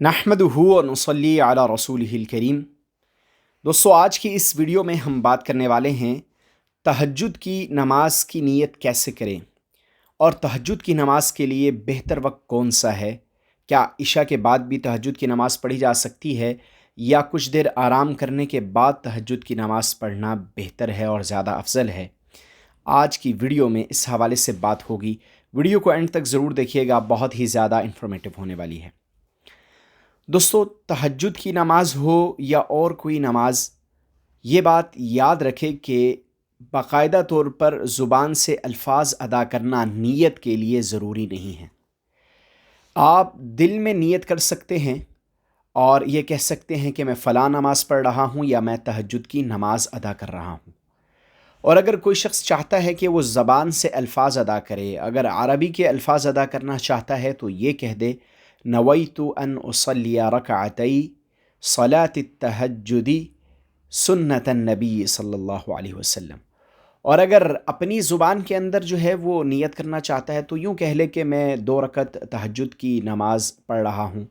نحمدہ و نصلی علی رسولہ الکریم۔ دوستو، آج کی اس ویڈیو میں ہم بات کرنے والے ہیں تہجد کی نماز کی نیت کیسے کریں، اور تہجد کی نماز کے لیے بہتر وقت کون سا ہے۔ کیا عشاء کے بعد بھی تہجد کی نماز پڑھی جا سکتی ہے، یا کچھ دیر آرام کرنے کے بعد تہجد کی نماز پڑھنا بہتر ہے اور زیادہ افضل ہے؟ آج کی ویڈیو میں اس حوالے سے بات ہوگی۔ ویڈیو کو اینڈ تک ضرور دیکھیے گا، بہت ہی زیادہ انفارمیٹیو ہونے والی ہے۔ دوستو، تہجد کی نماز ہو یا اور کوئی نماز، یہ بات یاد رکھے کہ باقاعدہ طور پر زبان سے الفاظ ادا کرنا نیت کے لیے ضروری نہیں ہے۔ آپ دل میں نیت کر سکتے ہیں اور یہ کہہ سکتے ہیں کہ میں فلاں نماز پڑھ رہا ہوں یا میں تہجد کی نماز ادا کر رہا ہوں۔ اور اگر کوئی شخص چاہتا ہے کہ وہ زبان سے الفاظ ادا کرے، اگر عربی کے الفاظ ادا کرنا چاہتا ہے تو یہ کہہ دے نویت ان اصلی رکعتی صلاۃ التہجد سنت النبی صلی اللہ علیہ وسلم۔ اور اگر اپنی زبان کے اندر جو ہے وہ نیت کرنا چاہتا ہے تو یوں کہہ لے کہ میں 2 رکعت تہجد کی نماز پڑھ رہا ہوں،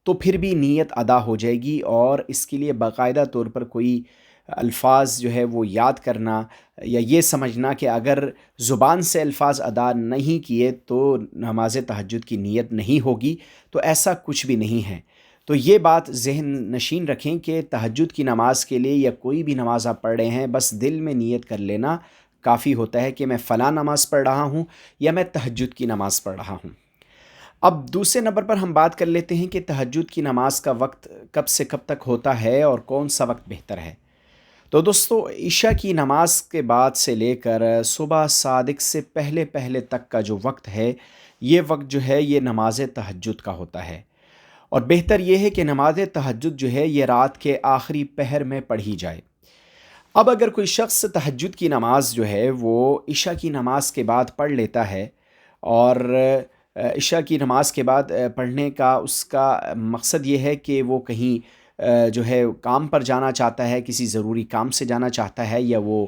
تو پھر بھی نیت ادا ہو جائے گی، اور اس کے لیے باقاعدہ طور پر کوئی الفاظ جو ہے وہ یاد کرنا یا یہ سمجھنا کہ اگر زبان سے الفاظ ادا نہیں کیے تو نماز تہجد کی نیت نہیں ہوگی، تو ایسا کچھ بھی نہیں ہے۔ تو یہ بات ذہن نشین رکھیں کہ تہجد کی نماز کے لیے یا کوئی بھی نماز آپ پڑھ رہے ہیں، بس دل میں نیت کر لینا کافی ہوتا ہے کہ میں فلاں نماز پڑھ رہا ہوں یا میں تہجد کی نماز پڑھ رہا ہوں۔ اب دوسرے نمبر پر ہم بات کر لیتے ہیں کہ تہجد کی نماز کا وقت کب سے کب تک ہوتا ہے اور کون سا وقت بہتر ہے۔ تو دوستو، عشاء کی نماز کے بعد سے لے کر صبح صادق سے پہلے تک کا جو وقت ہے، یہ وقت جو ہے یہ نماز تہجد کا ہوتا ہے، اور بہتر یہ ہے کہ نماز تہجد جو ہے یہ رات کے آخری پہر میں پڑھی جائے۔ اب اگر کوئی شخص تہجد کی نماز جو ہے وہ عشاء کی نماز کے بعد پڑھ لیتا ہے، اور عشاء کی نماز کے بعد پڑھنے کا اس کا مقصد یہ ہے کہ وہ کہیں جو ہے کام پر جانا چاہتا ہے، کسی ضروری کام سے جانا چاہتا ہے، یا وہ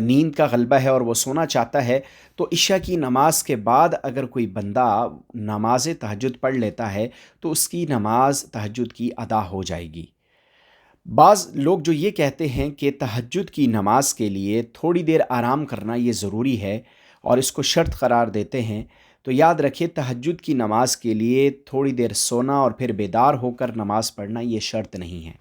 نیند کا غلبہ ہے اور وہ سونا چاہتا ہے، تو عشاء کی نماز کے بعد اگر کوئی بندہ نماز تہجد پڑھ لیتا ہے تو اس کی نماز تہجد کی ادا ہو جائے گی۔ بعض لوگ جو یہ کہتے ہیں کہ تہجد کی نماز کے لیے تھوڑی دیر آرام کرنا یہ ضروری ہے اور اس کو شرط قرار دیتے ہیں، تو یاد رکھیں تہجد کی نماز کے لیے تھوڑی دیر سونا اور پھر بیدار ہو کر نماز پڑھنا یہ شرط نہیں ہے۔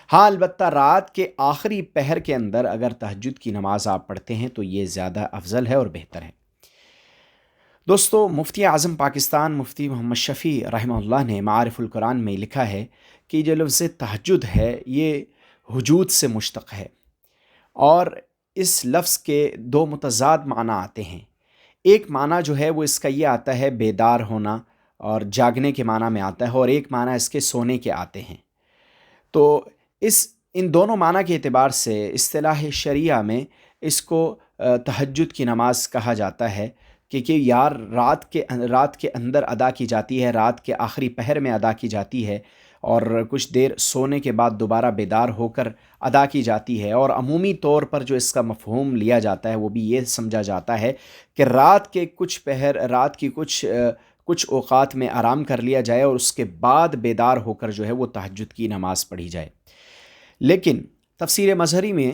ہاں، البتہ رات کے آخری پہر کے اندر اگر تہجد کی نماز آپ پڑھتے ہیں تو یہ زیادہ افضل ہے اور بہتر ہے۔ دوستو، مفتی اعظم پاکستان مفتی محمد شفیع رحمہ اللہ نے معارف القرآن میں لکھا ہے کہ جو لفظ تہجد ہے یہ ہجود سے مشتق ہے، اور اس لفظ کے 2 متضاد معنی آتے ہیں۔ ایک معنی جو ہے وہ اس کا یہ آتا ہے بیدار ہونا اور جاگنے کے معنی میں آتا ہے، اور ایک معنی اس کے سونے کے آتے ہیں۔ تو ان دونوں معنی کے اعتبار سے اصطلاح شریعہ میں اس کو تہجد کی نماز کہا جاتا ہے، کہ یار رات کے اندر ادا کی جاتی ہے، رات کے آخری پہر میں ادا کی جاتی ہے، اور کچھ دیر سونے کے بعد دوبارہ بیدار ہو کر ادا کی جاتی ہے۔ اور عمومی طور پر جو اس کا مفہوم لیا جاتا ہے وہ بھی یہ سمجھا جاتا ہے کہ رات کے کچھ پہر، رات کی کچھ اوقات میں آرام کر لیا جائے اور اس کے بعد بیدار ہو کر جو ہے وہ تہجد کی نماز پڑھی جائے۔ لیکن تفسیر مظہری میں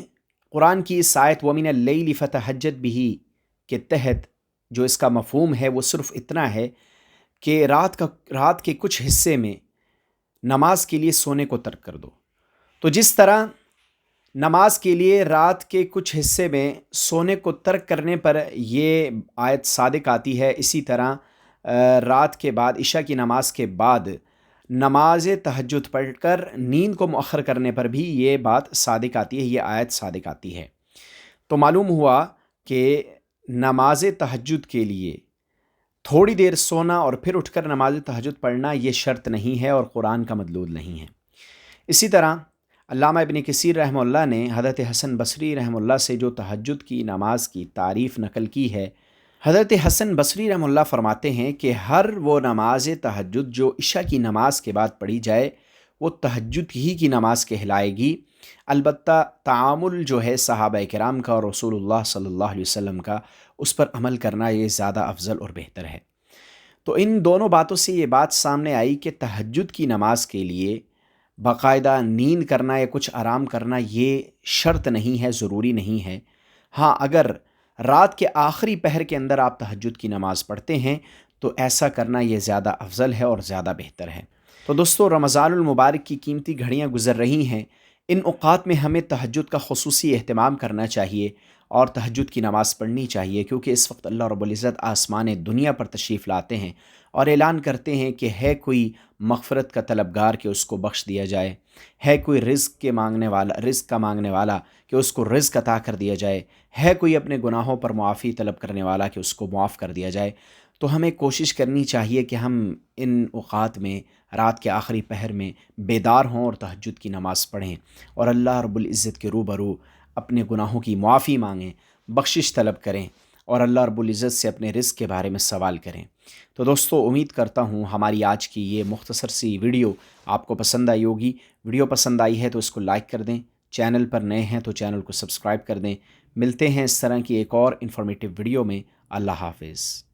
قرآن کی اس آیت وَمِنَ اللَّيْلِ فَتَہَجَّدْ بِهِ کے تحت جو اس کا مفہوم ہے وہ صرف اتنا ہے کہ رات کے کچھ حصے میں نماز کے لیے سونے کو ترک کر دو۔ تو جس طرح نماز کے لیے رات کے کچھ حصے میں سونے کو ترک کرنے پر یہ آیت صادق آتی ہے، اسی طرح رات کے بعد عشاء کی نماز کے بعد نماز تہجد پڑھ کر نیند کو مؤخر کرنے پر بھی یہ بات صادق آتی ہے، یہ آیت صادق آتی ہے۔ تو معلوم ہوا کہ نماز تہجد کے لیے تھوڑی دیر سونا اور پھر اٹھ کر نماز تہجد پڑھنا یہ شرط نہیں ہے اور قرآن کا مدلول نہیں ہے۔ اسی طرح علامہ ابن کثیر رحمہ اللہ نے حضرت حسن بصری رحمہ اللہ سے جو تہجد کی نماز کی تعریف نقل کی ہے، حضرت حسن بصری رحمہ اللہ فرماتے ہیں کہ ہر وہ نماز تہجد جو عشاء کی نماز کے بعد پڑھی جائے وہ تہجد ہی کی نماز کہلائے گی، البتہ تعامل جو ہے صحابہ کرام کا اور رسول اللہ صلی اللہ علیہ وسلم کا، اس پر عمل کرنا یہ زیادہ افضل اور بہتر ہے۔ تو ان دونوں باتوں سے یہ بات سامنے آئی کہ تہجد کی نماز کے لیے باقاعدہ نیند کرنا یا کچھ آرام کرنا یہ شرط نہیں ہے، ضروری نہیں ہے۔ ہاں، اگر رات کے آخری پہر کے اندر آپ تہجد کی نماز پڑھتے ہیں تو ایسا کرنا یہ زیادہ افضل ہے اور زیادہ بہتر ہے۔ تو دوستو، رمضان المبارک کی قیمتی گھڑیاں گزر رہی ہیں، ان اوقات میں ہمیں تہجد کا خصوصی اہتمام کرنا چاہیے اور تہجد کی نماز پڑھنی چاہیے، کیونکہ اس وقت اللہ رب العزت آسمان دنیا پر تشریف لاتے ہیں اور اعلان کرتے ہیں کہ ہے کوئی مغفرت کا طلبگار کہ اس کو بخش دیا جائے، ہے کوئی رزق کا مانگنے والا کہ اس کو رزق عطا کر دیا جائے، ہے کوئی اپنے گناہوں پر معافی طلب کرنے والا کہ اس کو معاف کر دیا جائے۔ تو ہمیں کوشش کرنی چاہیے کہ ہم ان اوقات میں رات کے آخری پہر میں بیدار ہوں اور تہجد کی نماز پڑھیں اور اللہ رب العزت کے روبرو اپنے گناہوں کی معافی مانگیں، بخشش طلب کریں اور اللہ رب العزت سے اپنے رزق کے بارے میں سوال کریں۔ تو دوستو، امید کرتا ہوں ہماری آج کی یہ مختصر سی ویڈیو آپ کو پسند آئی ہوگی۔ ویڈیو پسند آئی ہے تو اس کو لائک کر دیں، چینل پر نئے ہیں تو چینل کو سبسکرائب کر دیں۔ ملتے ہیں اس طرح کی ایک اور انفارمیٹیو ویڈیو میں۔ اللہ حافظ۔